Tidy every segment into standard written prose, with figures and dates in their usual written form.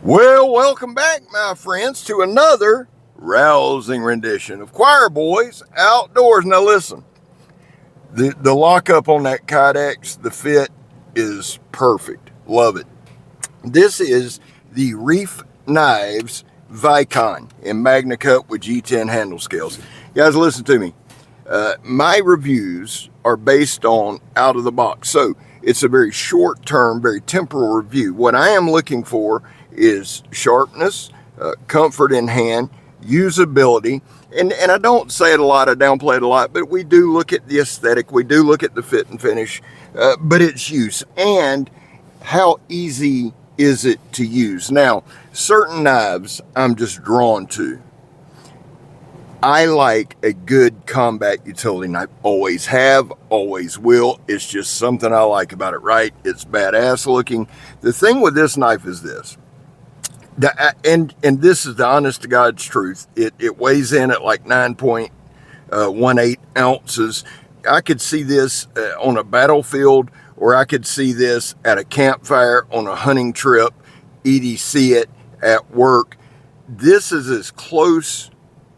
Well, welcome back, my friends, to another rousing rendition of Choir Boys Outdoors. Now listen, the lockup on that Kydex, the fit is perfect. Love it. This is the Reiff Knives Vicon in Magna Cut with G10 handle scales. Guys, listen to me. My reviews are based on out of the box. So it's a very short term, very temporal review. What I am looking for is sharpness, comfort in hand, usability. And I don't say it a lot, I downplay it a lot, but we do look at the aesthetic, we do look at the fit and finish, but it's use and how easy is it to use. Now, certain knives I'm just drawn to. I like a good combat utility knife. Always have, always will. It's just something I like about it, right? It's badass looking. The thing with this knife is this. And this is the honest to God's truth. It weighs in at like 9.18 ounces. I could see this on a battlefield, or I could see this at a campfire on a hunting trip, EDC it at work. This is as close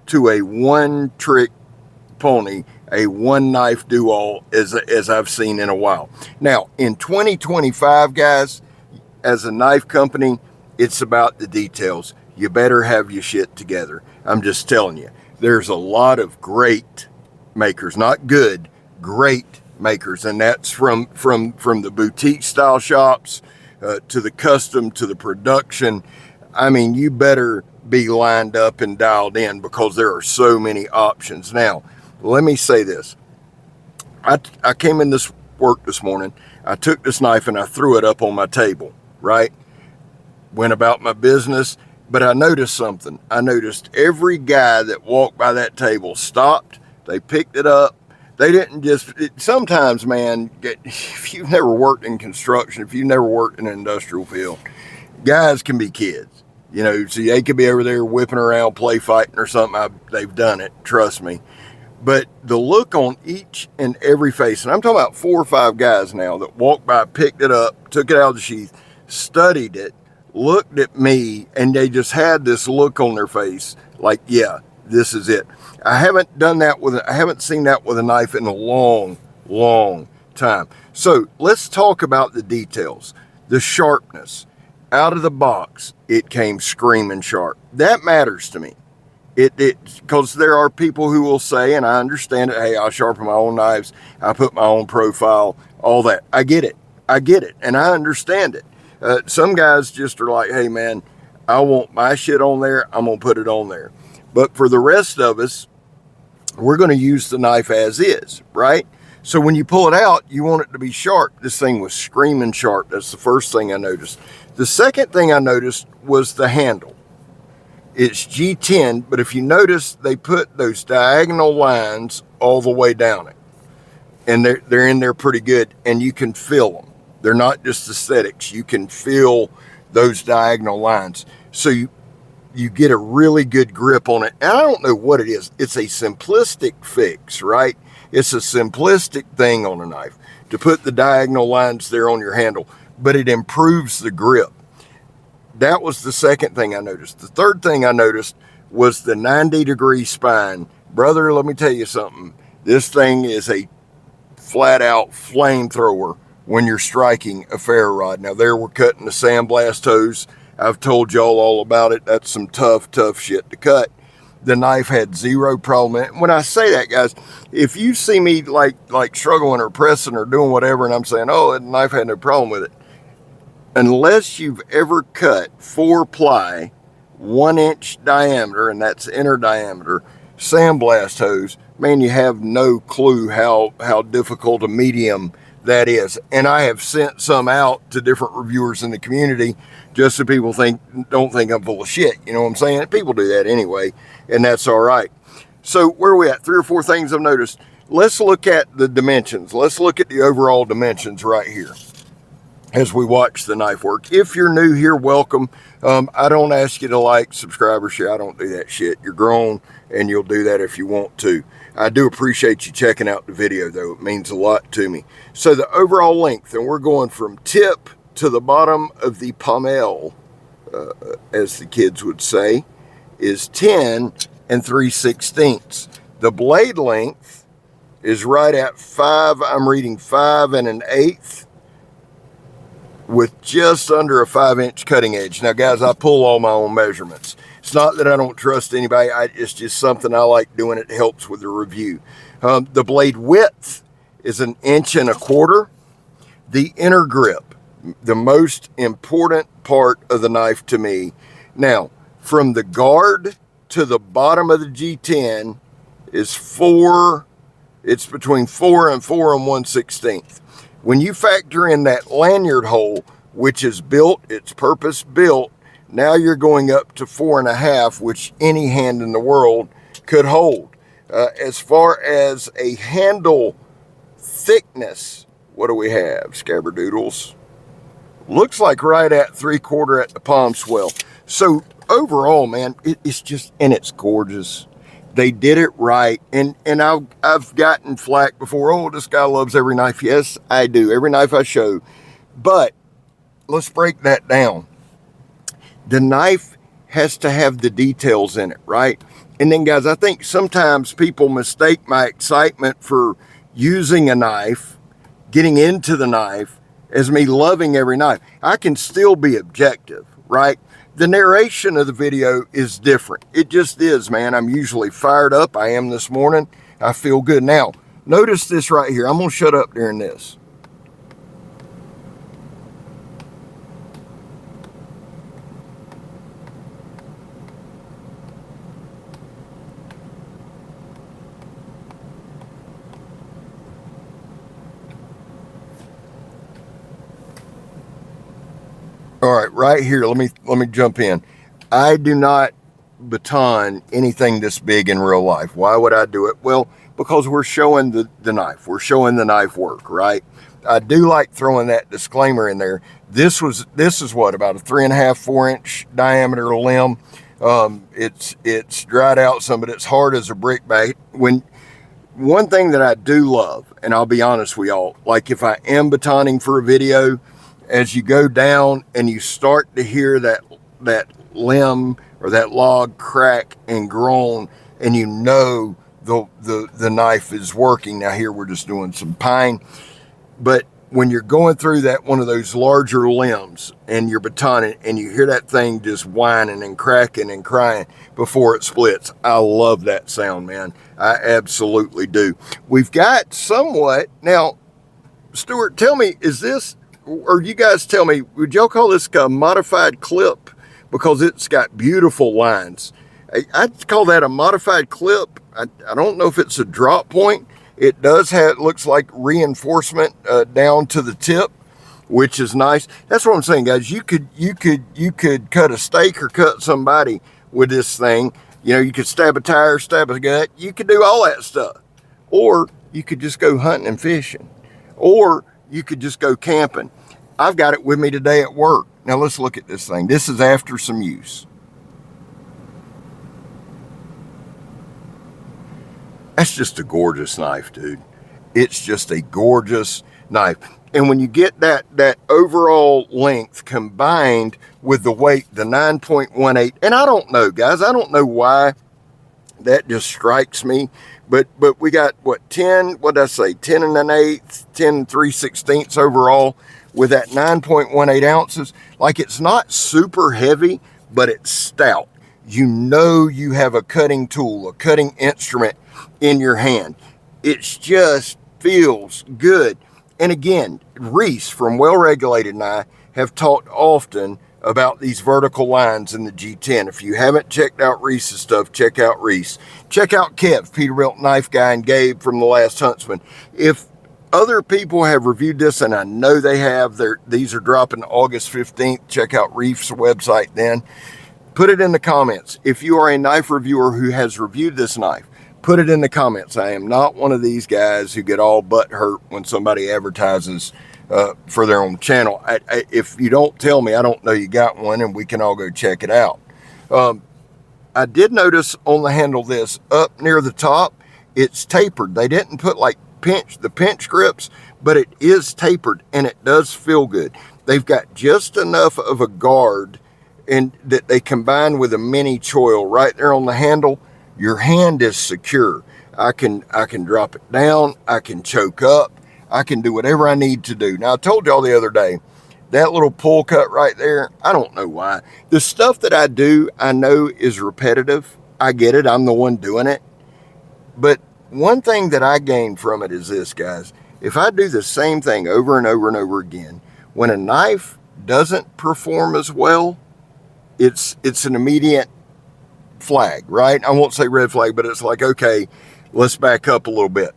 to a one-trick pony, a one-knife do-all as I've seen in a while. Now, in 2025, guys, as a knife company, it's about the details. You better have your shit together. I'm just telling you. There's a lot of great makers, not good, great makers, and that's from the boutique style shops to the custom to the production. I mean, you better be lined up and dialed in because there are so many options. Now, let me say this. I came in this work this morning. I took this knife and I threw it up on my table, right? Went about my business, but I noticed something. I noticed every guy that walked by that table stopped, they picked it up. They didn't sometimes, man, if you've never worked in construction, if you've never worked in an industrial field, guys can be kids. You know, see, they could be over there whipping around, play fighting or something. They've done it, trust me. But the look on each and every face, and I'm talking about 4 or 5 guys now that walked by, picked it up, took it out of the sheath, studied it, looked at me, and they just had this look on their face like, yeah, this is it. I haven't seen that with a knife in a long, long time. So let's talk about the details. The sharpness. Out of the box, it came screaming sharp. That matters to me. Because there are people who will say, and I understand it, hey, I sharpen my own knives, I put my own profile, all that. I get it, and I understand it. Some guys just are like, hey man, I want my shit on there, I'm gonna put it on there. But for the rest of us, we're gonna use the knife as is, right? So when you pull it out, you want it to be sharp. This thing was screaming sharp. That's the first thing I noticed. The second thing I noticed was the handle. It's G10, but if you notice, they put those diagonal lines all the way down it. And they're in there pretty good, and you can feel them. They're not just aesthetics. You can feel those diagonal lines. So you get a really good grip on it. And I don't know what it is. It's a simplistic fix, right? It's a simplistic thing on a knife to put the diagonal lines there on your handle, but it improves the grip. That was the second thing I noticed. The third thing I noticed was the 90-degree spine. Brother, let me tell you something. This thing is a flat-out flamethrower when you're striking a ferro rod. Now there we're cutting the sandblast hose. I've told y'all all about it. That's some tough shit to cut. The knife had zero problem. And when I say that, guys, if you see me like struggling or pressing or doing whatever, and I'm saying, oh, the knife had no problem with it, unless you've ever cut 4-ply, 1-inch diameter, and that's inner diameter, sandblast hose, man, you have no clue how difficult a medium that is. And I have sent some out to different reviewers in the community just so people don't think I'm full of shit. You know what I'm saying? People do that anyway, and that's all right. So where are we at? 3 or 4 things I've noticed. Let's look at the dimensions. Let's look at the overall dimensions right here as we watch the knife work. If you're new here, welcome. I don't ask you to like, subscribe, or share. I don't do that shit. You're grown, and you'll do that if you want to. I do appreciate you checking out the video, though. It means a lot to me. So the overall length, and we're going from tip to the bottom of the pommel as the kids would say, is 10 3/16. The blade length is right at 5. I'm reading 5 1/8 with just under a 5-inch cutting edge. Now, guys, I pull all my own measurements. It's not that I don't trust anybody. It's just something I like doing. It helps with the review. The blade width is 1 1/4 inches. The inner grip, the most important part of the knife to me. Now, from the guard to the bottom of the G10 is 4. It's between 4 and 4 1/16. When you factor in that lanyard hole, which is built, it's purpose built, now you're going up to 4.5, which any hand in the world could hold. As far as a handle thickness, what do we have? Scabberdoodles. Looks like right at 3/4 at the palm swell. So overall, man, it's just, and it's gorgeous. They did it right. And I've gotten flack before. Oh, this guy loves every knife. Yes, I do. Every knife I show. But let's break that down. The knife has to have the details in it, right? And then, guys, I think sometimes people mistake my excitement for using a knife, getting into the knife, as me loving every knife. I can still be objective, right? The narration of the video is different. It just is, man. I'm usually fired up. I am this morning. I feel good. Now, notice this right here. I'm going to shut up during this. All right, right here, let me jump in. I do not baton anything this big in real life. Why would I do it? Well, because we're showing the knife. We're showing the knife work, right? I do like throwing that disclaimer in there. This is what, about a 3.5, 4-inch diameter limb. It's dried out some, but it's hard as a brick bag. One thing that I do love, and I'll be honest with y'all, like if I am batoning for a video, as you go down and you start to hear that limb or that log crack and groan, and you know the knife is working. Now here we're just doing some pine, but when you're going through that one of those larger limbs and you're batoning and you hear that thing just whining and cracking and crying before it splits, I love that sound, man. I absolutely do. We've got somewhat now. Stuart, tell me, is this, or you guys tell me, would y'all call this a modified clip? Because it's got beautiful lines. I'd call that a modified clip. I don't know if it's a drop point. It does have, looks like reinforcement down to the tip, which is nice. That's what I'm saying, guys. You could cut a steak or cut somebody with this thing. You know, you could stab a tire, stab a gut. You could do all that stuff. Or you could just go hunting and fishing. Or you could just go camping. I've got it with me today at work. Now let's look at this thing. This is after some use. That's just a gorgeous knife, dude. It's just a gorgeous knife. And when you get that overall length combined with the weight, the 9.18, and I don't know, guys, I don't know why that just strikes me. But we got, what, 10, what did I say, 10 1/8, 10 3/16 overall with that 9.18 ounces. Like, it's not super heavy, but it's stout. You know you have a cutting tool, a cutting instrument in your hand. It just feels good. And again, Reiff from Well Regulated and I have talked often about these vertical lines in the G10. If you haven't checked out Reiss's stuff, check out Reiff. Check out Kev, Peterbilt Knife Guy, and Gabe from The Last Huntsman. If other people have reviewed this, and I know they have, these are dropping August 15th. Check out Reiff's website then. Put it in the comments. If you are a knife reviewer who has reviewed this knife, put it in the comments. I am not one of these guys who get all butt hurt when somebody advertises for their own channel. If you don't tell me, I don't know you got one, and we can all go check it out. I did notice on the handle this, up near the top, it's tapered. They didn't put like the pinch grips, but it is tapered, and it does feel good. They've got just enough of a guard and that they combine with a mini choil right there on the handle, your hand is secure. I can drop it down. I can choke up. I can do whatever I need to do. Now, I told y'all the other day, that little pull cut right there, I don't know why. The stuff that I do, I know is repetitive. I get it. I'm the one doing it. But one thing that I gain from it is this, guys. If I do the same thing over and over and over again, when a knife doesn't perform as well, it's an immediate flag, right? I won't say red flag, but it's like, okay, let's back up a little bit.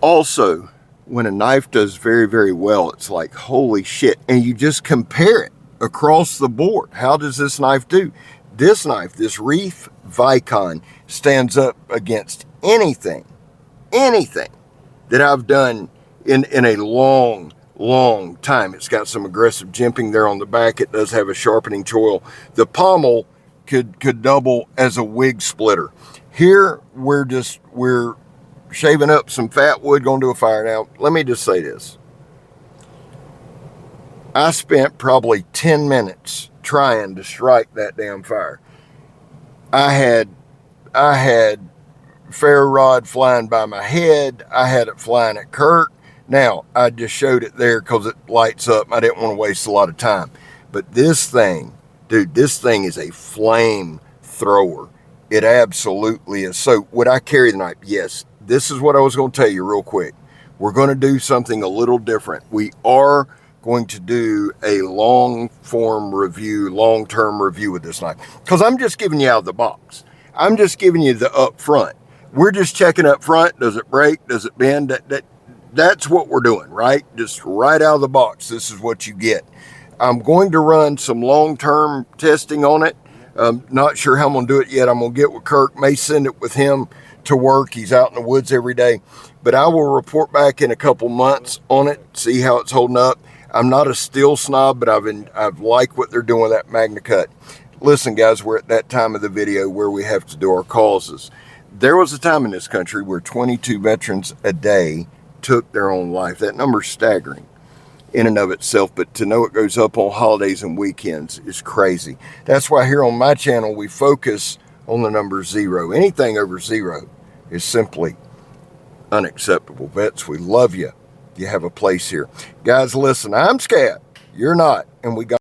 Also, when a knife does very, very well, it's like, holy shit. And you just compare it across the board. How does this knife do? This knife, this Reiff Vicon, stands up against anything that I've done in a long time. It's got some aggressive jimping there on the back. It does have a sharpening choil. The pommel could double as a wig splitter. Here, we're shaving up some fat wood, going to a fire. Now, let me just say this. I spent probably 10 minutes trying to strike that damn fire. I had ferro rod flying by my head. I had it flying at Kirk. Now, I just showed it there because it lights up. I didn't want to waste a lot of time. But this thing, dude, this thing is a flame thrower. It absolutely is. So, would I carry the knife? Yes. This is what I was going to tell you real quick. We're going to do something a little different. We are going to do a long-term review with this knife. Because I'm just giving you out of the box. I'm just giving you the up front. We're just checking up front. Does it break? Does it bend? That's what we're doing, right? Just right out of the box. This is what you get. I'm going to run some long-term testing on it. Not sure how I'm going to do it yet. I'm going to get with Kirk. May send it with him to work. He's out in the woods every day. But I will report back in a couple months on it, see how it's holding up. I'm not a steel snob, but I've liked what they're doing with that Magna Cut. Listen, guys, we're at that time of the video where we have to do our causes. There was a time in this country where 22 veterans a day took their own life. That number's staggering in and of itself, but to know it goes up on holidays and weekends is crazy. That's why here on my channel, we focus on the number 0. Anything over 0 is simply unacceptable. Vets, we love you. You have a place here. Guys, listen, I'm scared. You're not. And we got